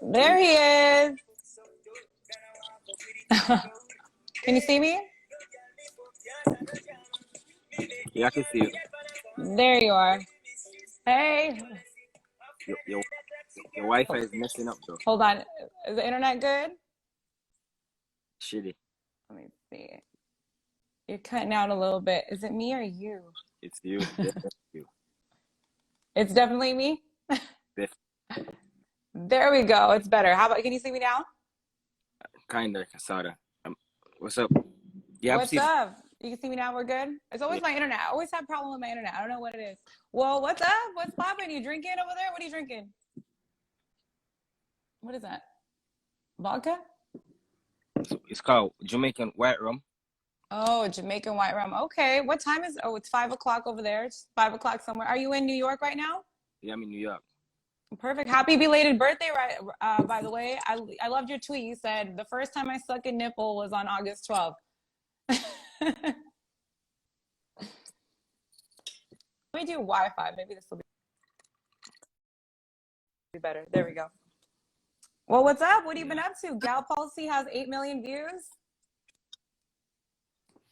There he is. Can you see me? Yeah, I can see you. There you are. Hey. Your Wi-Fi is messing up though. Hold on. Is the internet good? Shitty. Let me see. You're cutting out a little bit. Is it me or you? It's you. Definitely you. It's definitely me. Def There we go. It's better. How about, can you see me now? Kinda, sorta. What's up? Yeah, I'm What's seeing. up? You can see me now? We're good? It's always Yeah. my internet. I always have a problem with my internet. I don't know what it is. Well, what's up? What's poppin'? You drinking over there? What are you drinking? What is that? Vodka? It's called Jamaican white rum. Oh, Jamaican white rum. Okay. What time is, oh, it's 5 o'clock over there. It's 5 o'clock somewhere. Are you in New York right now? Yeah, I'm in New York. Perfect. Happy belated birthday, right? By the way, I loved your tweet. You said the first time I sucked a nipple was on August 12th. Let me do Wi-Fi. Maybe this will be better. There we go. Well, what's up? What have you been up to? Gal Policy has 8 million views.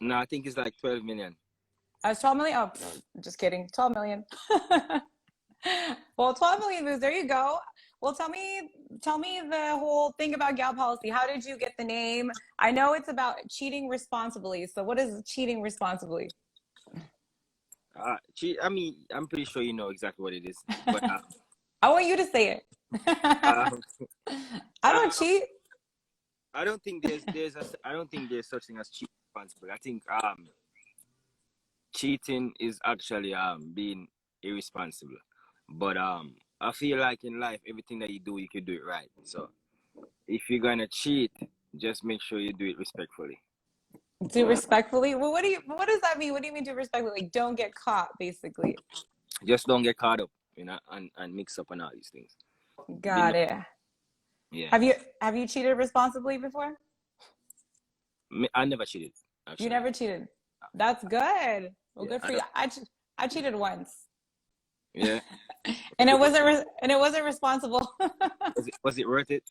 No, I think it's like 12 million. That's 12 million. Oh, just kidding. 12 million. Well, 12 million views. There you go. Well, tell me the whole thing about Gal Policy. How did you get the name? I know it's about cheating responsibly. So what is cheating responsibly? I mean, I'm pretty sure you know exactly what it is. But I want you to say it. um, I don't cheat. I don't think I don't think there's such thing as cheating responsible. I think cheating is actually being irresponsible. But I feel like in life everything that you do can do it right. So if you're gonna cheat, just make sure you do it respectfully. Do respectfully? Well, what does that mean? What do you mean do respectfully? Like, don't get caught, basically. Just don't get caught up, and mix up on all these things. Got it. Yeah. Have you cheated responsibly before? I never cheated. Actually. You never cheated. That's good. Well, Yeah, good for you. I cheated once. Yeah. And it wasn't responsible. Was it worth it?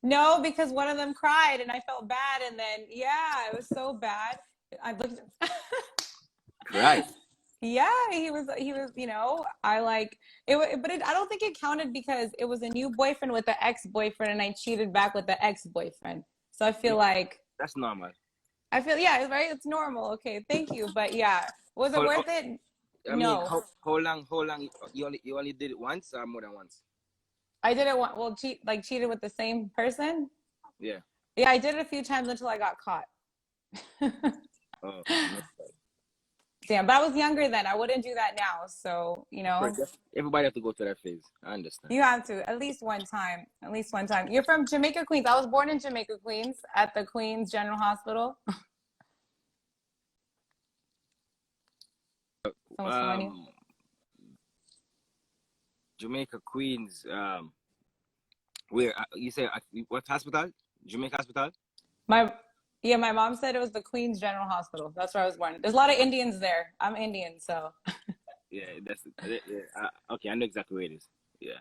No, because one of them cried and I felt bad, and then it was so bad. I looked. Right. Yeah, he was, I like it, but I don't think it counted because it was a new boyfriend with an ex-boyfriend, and I cheated back with the ex-boyfriend. So I feel like that's normal. I feel right. It's normal. Okay, thank you. But was it worth it? I mean, how long? You only did it once or more than once? I did it. Well, cheated with the same person. Yeah. Yeah, I did it a few times until I got caught. Oh. Damn, but I was younger then. I wouldn't do that now. So, everybody have to go through that phase. I understand. You have to, at least one time. At least one time. You're from Jamaica, Queens. I was born in Jamaica, Queens, at the Queens General Hospital. Jamaica, Queens. Where you say what hospital? Jamaica Hospital. My mom said it was the Queens General Hospital. That's where I was born. There's a lot of Indians there. I'm Indian, so. Yeah, okay. I know exactly where it is. Yeah.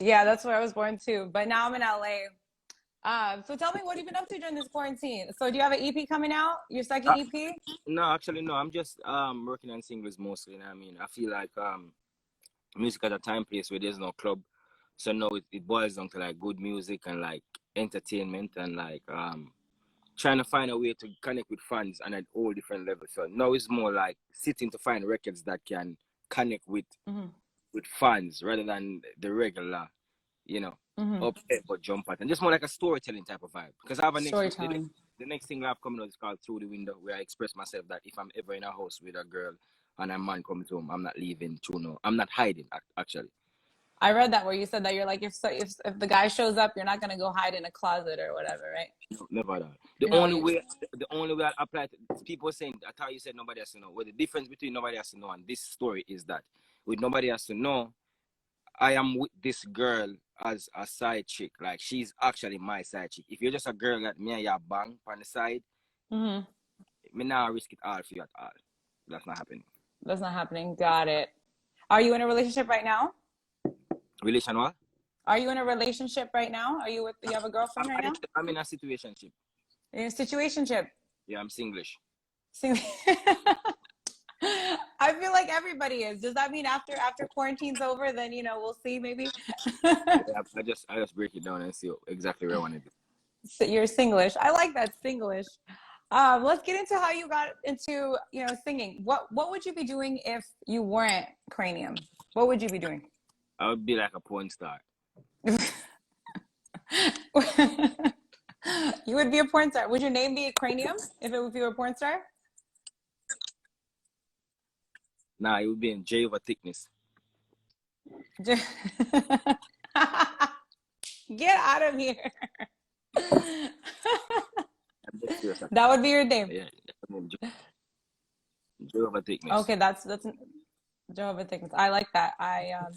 Yeah, that's where I was born too. But now I'm in LA. So tell me, what have you been up to during this quarantine? So do you have an EP coming out? Your second EP? No, actually, no. I'm just working on singles mostly. I mean, I feel like music at a time place where there's no club. So no, it boils down to like good music and like entertainment and like trying to find a way to connect with fans on a whole different level. So now it's more like sitting to find records that can connect with fans rather than the regular, up but jump at, and just more like a storytelling type of vibe. Because I have the next thing I have coming out is called Through the Window, where I express myself that if I'm ever in a house with a girl and a man coming home, I'm not leaving I'm not hiding actually. I read that where you said that you're like, if the guy shows up, you're not gonna go hide in a closet or whatever, right? No, never that. The only way I apply to people saying, I thought you said nobody has to know. Well, the difference between nobody has to know and this story is that with nobody has to know, I am with this girl as a side chick. Like, she's actually my side chick. If you're just a girl that me and you bang on the side, me not risk it all for you at all. That's not happening. That's not happening. Got it. Are you in a relationship right now? Relation what? Are you in a relationship right now? You have a girlfriend right now? I'm in a situationship. In a situationship? Yeah, I'm singlish. Sing- I feel like everybody is. Does that mean after quarantine's over, then we'll see maybe? Yeah, I just break it down and see exactly where I want to be. So you're Singlish. I like that Singlish. Let's get into how you got into singing. What would you be doing if you weren't Kranium? What would you be doing? I would be like a porn star. You would be a porn star. Would your name be Kranium if you were a porn star? Nah, it would be in J over thickness. Get out of here. That would be your name. Yeah, J over thickness. Okay, that's Jehovah Thickness. I like that.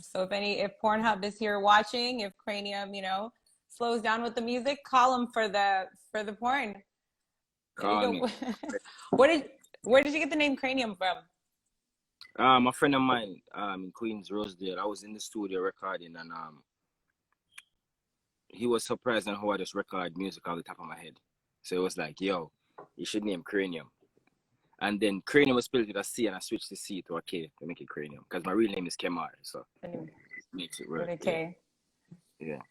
So if Pornhub is here watching, if Kranium, slows down with the music, call him for the porn. Call me. Where did you get the name Kranium from? A friend of mine, in Queens, Rosedale, I was in the studio recording, and he was surprised on how I just record music off the top of my head. So it was like, yo, you should name Kranium. And then Kranium was spelled with a C, and I switched the C to a K to make it Kranium, because my real name is Kemar, so it makes it work. With a K. Yeah.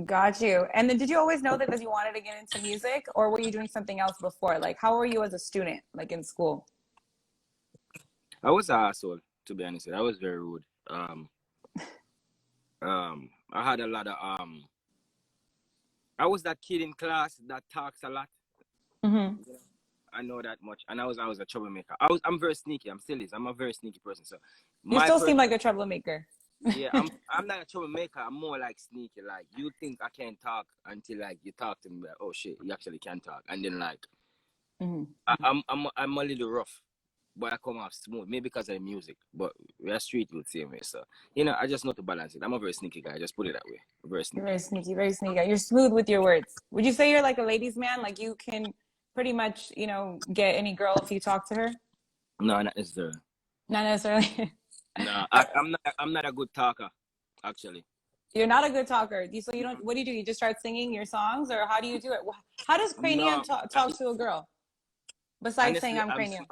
Got you. And then did you always know that you wanted to get into music, or were you doing something else before? Like, how were you as a student, like in school? I was an asshole, to be honest. I was very rude. I had a lot of I was that kid in class that talks a lot. Mm-hmm. I know that much, and I was a troublemaker. I'm very sneaky. I'm a very sneaky person. So You still seem like a troublemaker. Yeah, I'm not a troublemaker. I'm more like sneaky. Like, you think I can't talk until like you talk to me. Like, oh shit, you actually can talk. And then like, I'm a little rough, but I come off smooth. Maybe because of the music, but we're street you'd say me. So I just know to balance it. I'm a very sneaky guy. Just put it that way. Very sneaky. You're very sneaky, very sneaky. You're smooth with your words. Would you say you're like a ladies' man? Like you can pretty much, get any girl if you talk to her? No, not necessarily. Not necessarily. No, I'm not a good talker, actually. You're not a good talker. So you don't. What do? You just start singing your songs, or how do you do it? How does Kranium talk to a girl? Besides saying I'm Kranium.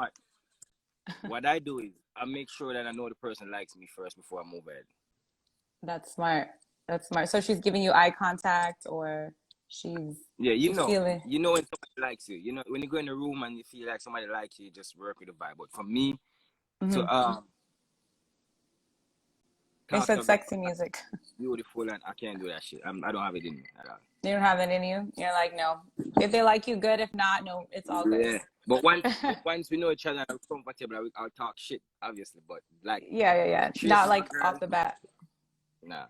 What I do is I make sure that I know the person likes me first before I move ahead. That's smart. That's smart. So she's giving you eye contact, or she's when somebody likes you. When you go in the room and you feel like somebody likes you, just work with the vibe. But for me, they said sexy music. Beautiful, and I can't do that shit. I don't have it in me at all. You don't have it in you? You're like, no. If they like you, good. If not, no, it's all good. Yeah. But once we know each other and I'm comfortable, I'll talk shit, obviously. But like, yeah. Not like off the bat. Nah.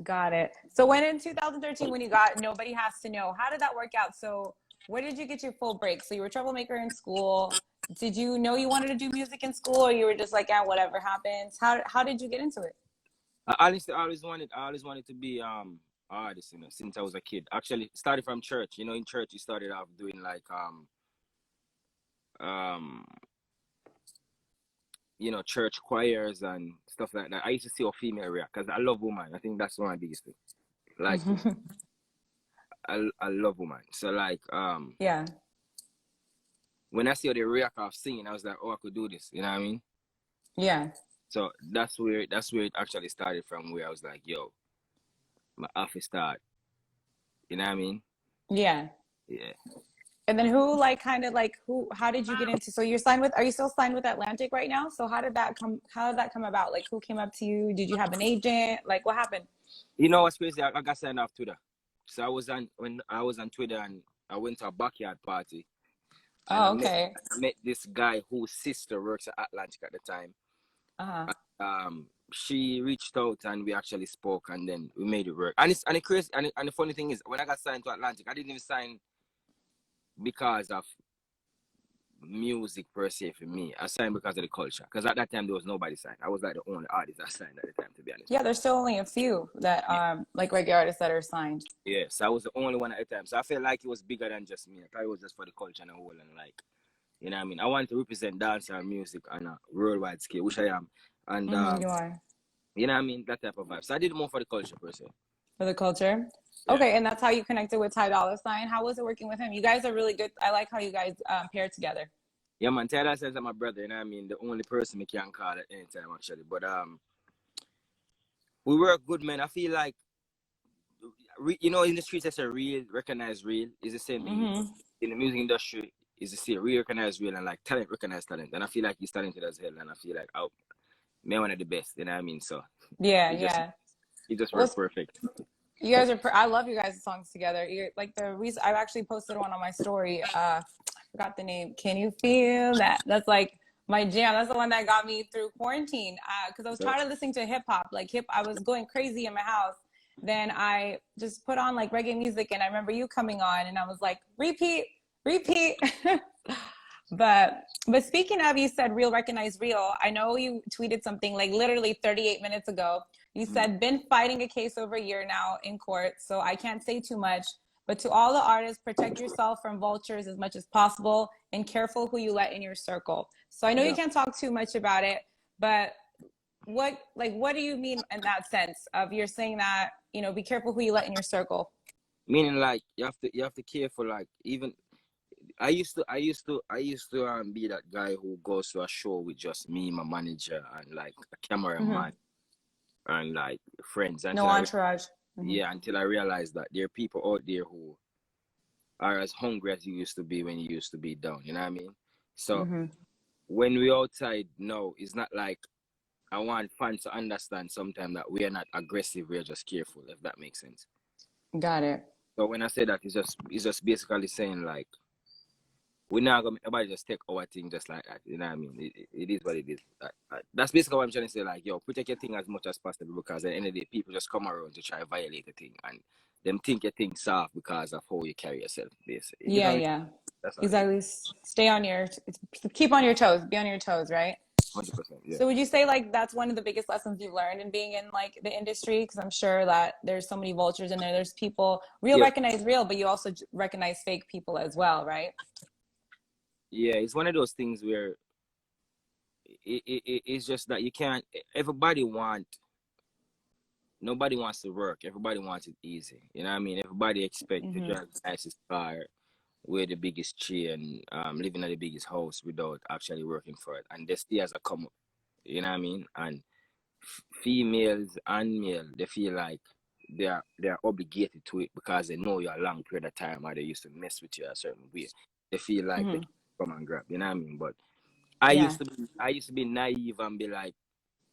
Got it. So when in 2013, when you got Nobody Has to Know, how did that work out? So where did you get your full break? So you were a troublemaker in school. Did you know you wanted to do music in school, or you were just like, yeah, whatever happens? How did you get into it? Honestly, I always wanted to be artist, since I was a kid. Actually, started from church. In church, you started off doing like church choirs and stuff like that. I used to see a female react because I love women. I think that's one of the biggest things. Like, I love women. So like, yeah. When I see how they react off singing, I was like, oh, I could do this. You know what I mean? Yeah. So that's where it actually started from. Where I was like, yo, my office start. You know what I mean? Yeah. Yeah. And then how did you get into, so are you still signed with Atlantic right now? So how did that come about? Like, who came up to you? Did you have an agent? Like, what happened? What's crazy? I got signed off Twitter. So when I was on Twitter, and I went to a backyard party. Oh, okay. I met this guy whose sister works at Atlantic at the time. She reached out and we actually spoke, and then we made it work. And it's crazy. And the funny thing is, when I got signed to Atlantic, I didn't even sign because of music per se for me. I signed because of the culture. Because at that time there was nobody signed. I was like the only artist I signed at the time, to be honest. Yeah, there's still only a few that like reggae artists that are signed. Yes, I was the only one at the time. So I felt like it was bigger than just me. I thought it was just for the culture and the whole, and like, you know what I mean? I wanted to represent dancehall music on a worldwide scale, which I am. And you are. you know what I mean? That type of vibe. So I did more for the culture per se. For the culture. Yeah. Okay, and that's how you connected with Ty Dolla $ign. How was it working with him? You guys are really good. I like how you guys pair together. Yeah, man. Ty Dolla $ign's my brother, and I mean the only person we can call at any time actually. But we work good, man. I feel like you know in the streets that's a real recognized real is the same thing. Mm-hmm. In the music industry is the same. Real recognized real and like talent recognized talent. And I feel like he's talented as hell. And I feel like man one of the best. You know what I mean? So Yeah, it just yeah. it just Well, worked perfect. you guys are. I love you guys' songs together. You're like the reason. I've actually posted one on my story. I forgot the name. Can you feel that? That's like my jam. That's the one that got me through quarantine. Because I was So tired of listening to hip hop. I was going crazy in my house. Then I just put on like reggae music, and I remember you coming on, and I was like, repeat, repeat. But speaking of, you said real recognize real. I know you tweeted something like literally 38 minutes ago. You said, been fighting a case over a year now in court, so I can't say too much. But to all the artists, protect yourself from vultures as much as possible and careful who you let in your circle. So I know you can't talk too much about it, but what do you mean in that sense of you're saying that, be careful who you let in your circle? meaning like you have to care for like even I used to be that guy who goes to a show with just me, my manager, and like a cameraman and like friends No entourage. until I realized that there are people out there who are as hungry as you used to be when you used to be down. You know what I mean? So when we outside now, it's not like I want fans to understand sometimes that we are not aggressive, we're just careful, if that makes sense. Got it. So when I say that, it's just basically saying like we're not gonna make nobody just take our thing just like that. You know what I mean? It is what it is. That's basically what I'm trying to say. Like, yo, protect your thing as much as possible because at the end of the day, people just come around to try to violate the thing and them think your thing's soft because of how you carry yourself. Basically, Yeah, yeah. that's Exactly. Keep on your toes, be on your toes, right? 100%. Yeah. So would you say like that's one of the biggest lessons you've learned in being in like the industry? Because I'm sure that there's so many vultures in there. There's people real recognize real, but you also recognize fake people as well, right? Yeah, it's one of those things where it's just that you can't. Nobody wants to work. Everybody wants it easy. You know what I mean? Everybody expects to drive the nicest car, wear the biggest chain, living at the biggest house without actually working for it. And this years are come up. You know what I mean? And females and male, they feel like they're obligated to it because they know you a long period of time or they used to mess with you a certain way. They feel like they can come and grab. You know what I mean? But I used to be naive and be like,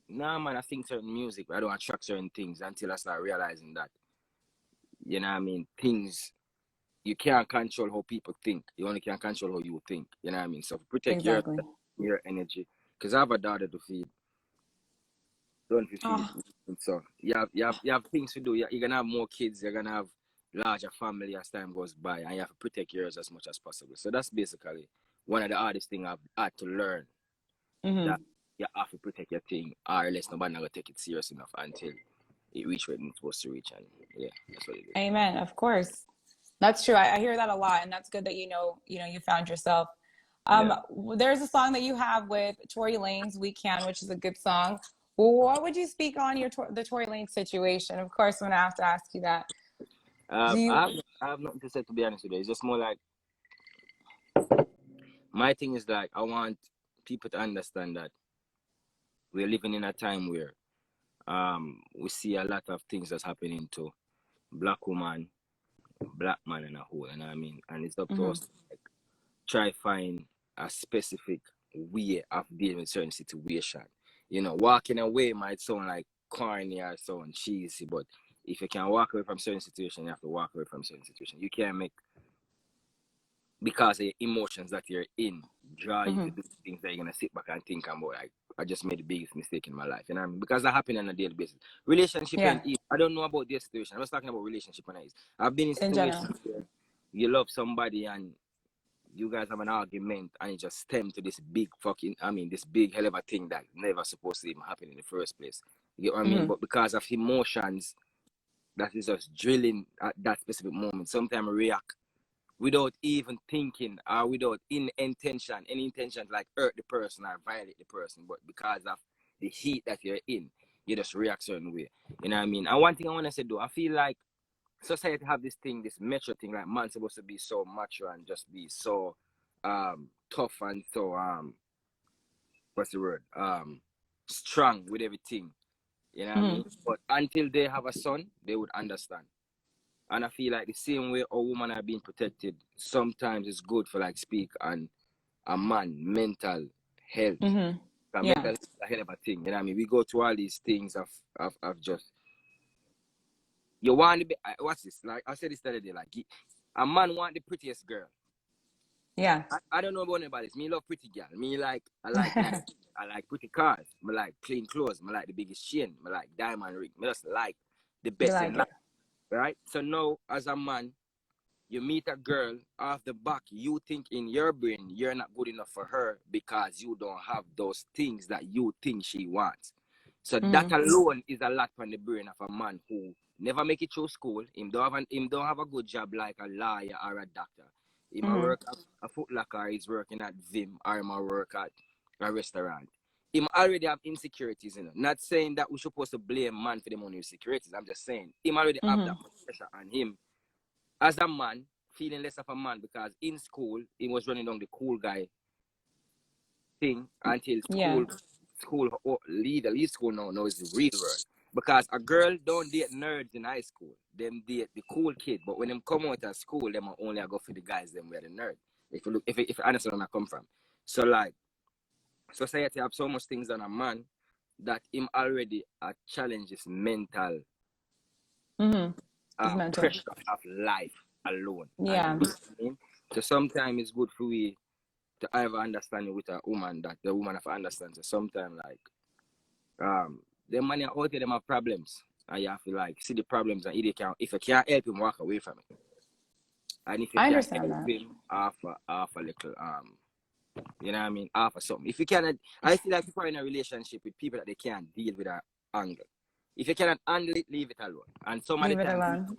nah, man, I think certain music, but I don't attract certain things until I start realizing that, you know what I mean, things, you can't control how people think. You only can control how you think. You know what I mean? So protect Exactly. your energy. Because I have a daughter to feed. Don't you feed. So you have things to do. You're gonna have more kids, you're gonna have larger family as time goes by, and you have to protect yours as much as possible. So that's basically one of the hardest things I've had to learn. That you have to protect your thing, or else nobody gonna take it serious enough until it reach where it's supposed to reach. And yeah, that's what it is. Amen. Of course. That's true. I hear that a lot, and that's good that you found yourself. There's a song that you have with Tory Lanez, "We Can," which is a good song. What would you speak on the Tory Lanez situation? Of course, I'm gonna have to ask you that. I have nothing to say, to be honest with you. It's just more like my thing is like I want people to understand that we're living in a time where we see a lot of things that's happening to black woman, black man and a whole, you know what I mean? And it's up to us to like, try find a specific way of dealing with certain situation. You know, walking away might sound like corny or sound cheesy, but if you can walk away from certain situation, you have to walk away from certain situation. You can't make because of the emotions that you're in draw you to do things that you're gonna sit back and think about. Like, I just made the biggest mistake in my life, you know what I mean? Because that happens on a daily basis. Relationship and ease. I don't know about their situation. I was talking about relationship and ease. I've been in situations where you love somebody and you guys have an argument and it just stems to this big this big hell of a thing that never supposed to even happen in the first place. You get what I mean? But because of emotions that is just drilling at that specific moment, sometimes react without even thinking or without any intention to like hurt the person or violate the person, but because of the heat that you're in, you just react certain way. You know what I mean? And one thing I want to say though, I feel like society have this thing, this macho thing, like man's supposed to be so macho and just be so tough and so what's the word? Strong with everything. You know what I mean? But until they have a son, they would understand. And I feel like the same way a woman are being protected, sometimes it's good for like speak on a man mental health. Mental health is a hell of a thing. You know what I mean? We go to all these things of just you want to be what's this? Like I said this the other day, like a man want the prettiest girl. Yeah. I don't know about anybody. Me love pretty girl. I like nice. I like pretty cars. I like clean clothes. I like the biggest chain. I like diamond ring. I just like the best in life. Right? So now, as a man, you meet a girl off the back, you think in your brain you're not good enough for her because you don't have those things that you think she wants. So that alone is a lot on the brain of a man who never make it through school. Him don't have a good job like a lawyer or a doctor. He might work at a Foot Locker, he's working at Vim, or he might work at a restaurant. He already have insecurities, you know. Not saying that we're supposed to blame man for the money insecurities. I'm just saying him already have that pressure on him as a man, feeling less of a man because in school he was running down the cool guy thing until school leader lead school now is the real world. Because a girl don't date nerds in high school. Them date the cool kid. But when them come out of school, them are only go for the guys them where the nerd. If you understand where I come from. So like society have so much things on a man that him already challenges mental pressure of life alone. Yeah. And, you know, so sometimes it's good for we to have understanding with a woman that the woman have to understand. So sometimes like the man out there them have problems. And you have to like see the problems and if you can't help him, walk away from it. And if you can't help him offer a little you know what I mean, offer something. If you cannot, I feel like people are in a relationship with people that they can't deal with an angle. If you cannot handle it, leave it alone. And some of the times,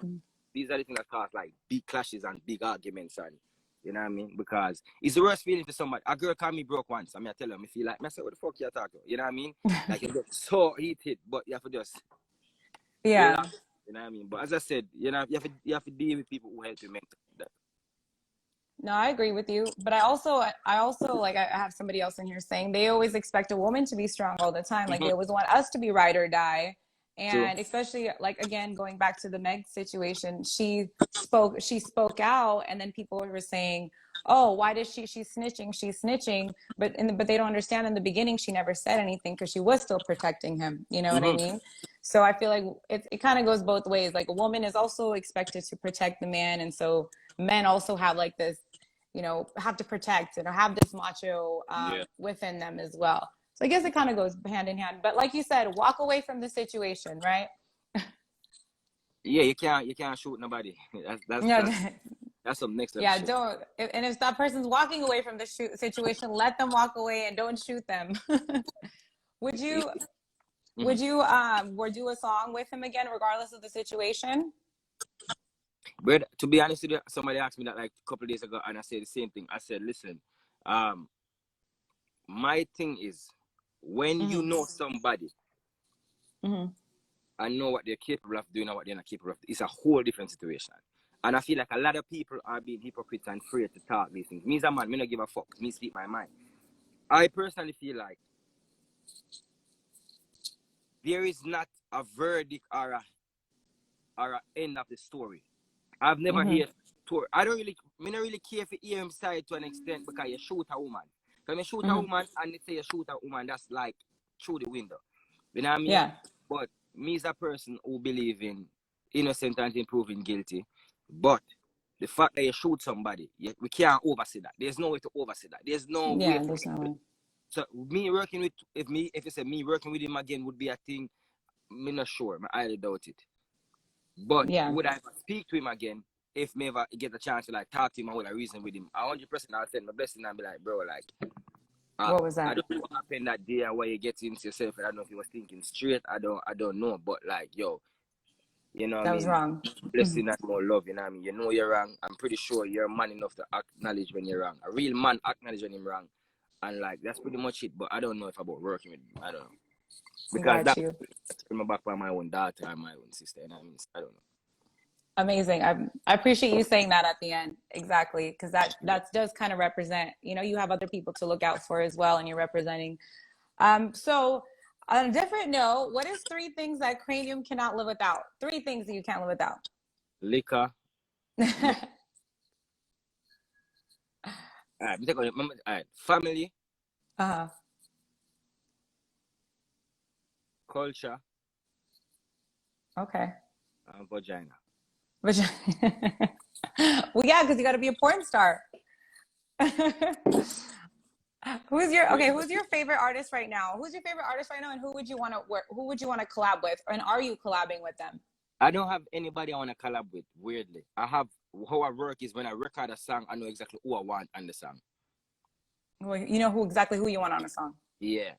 these are the things that cause like big clashes and big arguments and you know what I mean? Because it's the worst feeling for somebody. A girl called me broke once. I mean, I tell her, I feel like, I say, what the fuck you talking? You know what I mean? Like, you get so heated, but you have to just relax. You know what I mean? But as I said, you know, you have to deal with people who help you mentally. No, I agree with you. But I also like I have somebody else in here saying they always expect a woman to be strong all the time. Like they always want us to be ride or die. And especially like again going back to the Meg situation, she spoke out and then people were saying, oh, why does she's snitching, but they don't understand in the beginning she never said anything because she was still protecting him, you know what I mean? So I feel like it kind of goes both ways. Like a woman is also expected to protect the man, and so men also have like this, you know, have to protect and have this macho within them as well. So I guess it kind of goes hand in hand. But like you said, walk away from the situation, right? Yeah, you can't shoot nobody. That's some next level. Yeah, shit. don't. And if that person's walking away from the situation, let them walk away and don't shoot them. Would you do a song with him again, regardless of the situation? But to be honest with you, somebody asked me that like a couple of days ago, and I said the same thing. I said, listen, my thing is when you know somebody and know what they're capable of doing and what they're not capable of, it's a whole different situation. And I feel like a lot of people are being hypocrites and afraid to talk these things. Me as a man, me not give a fuck. Me speak my mind. I personally feel like there is not a verdict or a end of the story. I've never heard Tory. I don't really care if you hear him side to an extent because you shoot a woman. When you shoot a woman and they say you shoot a woman, that's like through the window. You know what I mean? Yeah. But me as a person who believe in innocent until proven guilty, but the fact that you shoot somebody, we can't oversee that. There's no way to oversee that. There's no way. Yeah, there's no way. So me working with if you say me working with him again would be a thing, I'm not sure. I highly doubt it. But would I ever speak to him again if me ever get a chance to like talk to him and hold a reason with him? 100% I'll send my blessing and be like, bro, like what was that? I don't know what happened that day and why you get into yourself. I don't know if you was thinking straight. I don't know. But like, yo, you know what I mean? That was wrong. Blessing and more love, you know what I mean? You know you're wrong. I'm pretty sure you're man enough to acknowledge when you're wrong. A real man acknowledge when he's wrong. And like that's pretty much it. But I don't know if about working with him. I don't know. because Got that you. turn my back on my own daughter and my own sister. And I mean, I don't know. Amazing. I appreciate you saying that at the end. Exactly. Because that does kind of represent, you know, you have other people to look out for as well, and you're representing. So on a different note, what is three things that Cranium cannot live without? Three things that you can't live without. Liquor. All right, all right. Family, Uh-huh. culture, Okay. and vagina. Which, well, yeah, because you got to be a porn star. Who's your favorite artist right now? Who's your favorite artist right now, and who would you want to work? Who would you want to collab with, and are you collabing with them? I don't have anybody I want to collab with, weirdly. I have, how I work is when I record a song, I know exactly who I want on the song. Well, you know exactly who you want on a song. Yeah.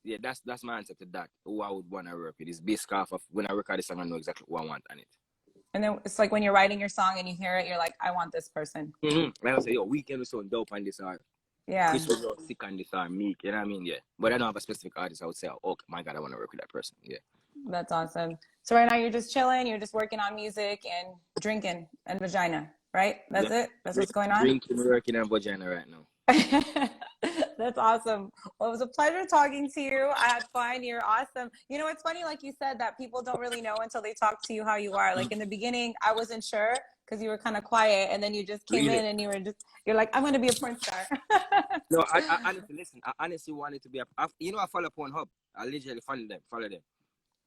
Yeah, that's my answer to that. Who I would want to work with is based off of when I record a song, I know exactly who I want on it. And then it's like when you're writing your song and you hear it, you're like, I want this person. Like I say, yo, Weekend was so dope on this, or Yeah. Chris was so sick on this, or Meek, you know what I mean? Yeah. But I don't have a specific artist. I would say, oh my God, I want to work with that person. Yeah. That's awesome. So right now you're just chilling, you're just working on music and drinking and vagina, right? That's it? That's what's going on? Drinking, working, and vagina right now. That's awesome. Well, it was a pleasure talking to you. I had fun. You're awesome. You know, it's funny, like you said, that people don't really know until they talk to you how you are. Like in the beginning, I wasn't sure because you were kind of quiet, and then you just came in and you're like, I'm going to be a porn star. No, I honestly, listen, I honestly wanted to be I follow Pornhub. I literally follow them.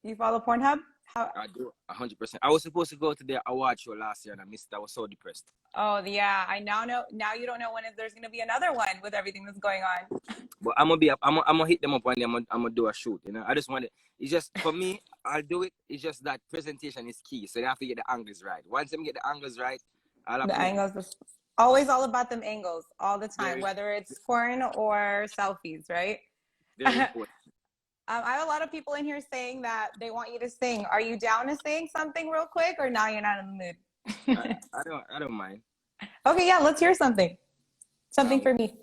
You follow Pornhub? How? I do, 100%. I was supposed to go to their award show last year and I missed it. I was so depressed. Oh, yeah. I now know. Now you don't know when there's going to be another one with everything that's going on. But I'm gonna hit them up one day. I'm gonna do a shoot. You know, I just want it. It's just for me. I'll do it. It's just that presentation is key. So they have to get the angles right. Once I get the angles right, The angles. Is always all about them angles all the time, whether it's porn or selfies, right? Very important. I have a lot of people in here saying that they want you to sing. Are you down to sing something real quick, or now you're not in the mood? I don't mind. Okay, yeah, let's hear something. Something for me.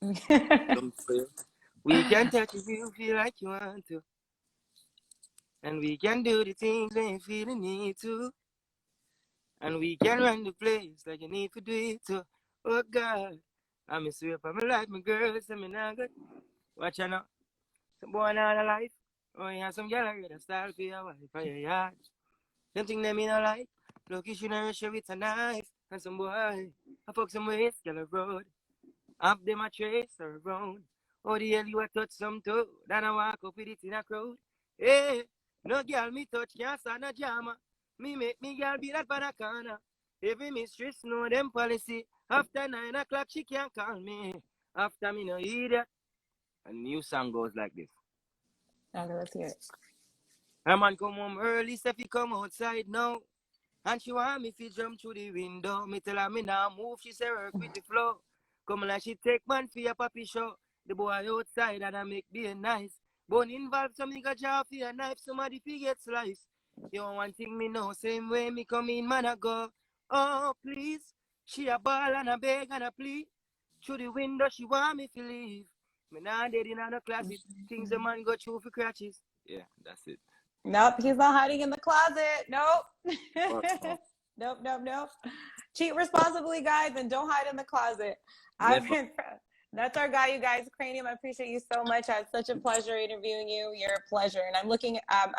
We can touch if you feel like you want to, and we can do the things when you feel the need to, and we can run the place like you need to do it too. Oh God, I'm a sweep. I'm like my girl. So me not good. Watch out now. Some boy not alive. Oh, yeah, some girl I got a style for your wife for your yard. Them thing them in a like. Look, you should not show with a knife. And some boy, I fuck some waist, girl a road. Have them a trace or around. Oh, the hell you a touch some toe. Then I walk up with it in a crowd. Hey, no girl me touch can't stand no drama. Me make me girl be that banana corner. Every mistress know them policy. After 9 o'clock she can't call me. After me no idiot. A new song goes like this. Okay, let's hear it. A man come home early, say he come outside now. And she want me to jump through the window. Me tell her me now move, she say work with the flow. Come like she take man for your papi show. The boy outside and I make being nice. Bone involved some nigga jaw for a knife, somebody fi get sliced. You one thing me know, same way me come in man I go. Oh please, she a ball and a beg and a plea. Through the window she want me to leave. Me nah dead in no closet. Things a man go through for crutches. Yeah, that's it. Nope, he's not hiding in the closet. Nope. Nope. Cheat responsibly, guys, and don't hide in the closet. That's our guy, you guys. Kranium, I appreciate you so much. I had such a pleasure interviewing you. You're a pleasure, and I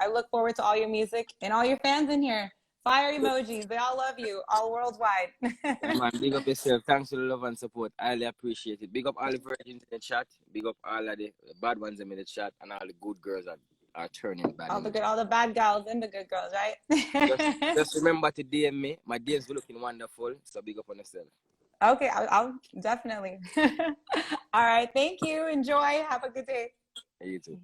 look forward to all your music and all your fans in here. Fire emojis. They all love you, all worldwide. Man, big up yourself. Thanks for the love and support. I highly appreciate it. Big up all the virgins in the chat. Big up all of the bad ones in the chat, and all the good girls are turning bad. All the bad girls and the good girls, right? just remember to DM me. My DMs will looking wonderful. So big up on yourself. Okay, I'll definitely. All right, thank you. Enjoy. Have a good day. You too.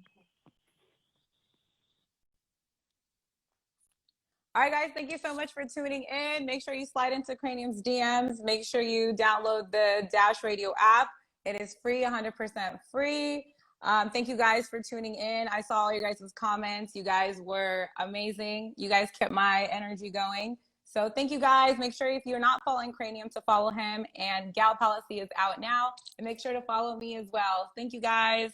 All right, guys, thank you so much for tuning in. Make sure you slide into Kranium's DMs. Make sure you download the Dash Radio app. It is free, 100% free. Thank you guys for tuning in. I saw all your guys' comments. You guys were amazing. You guys kept my energy going. So thank you guys. Make sure if you're not following Kranium to follow him. And Gal Policy is out now. And make sure to follow me as well. Thank you guys.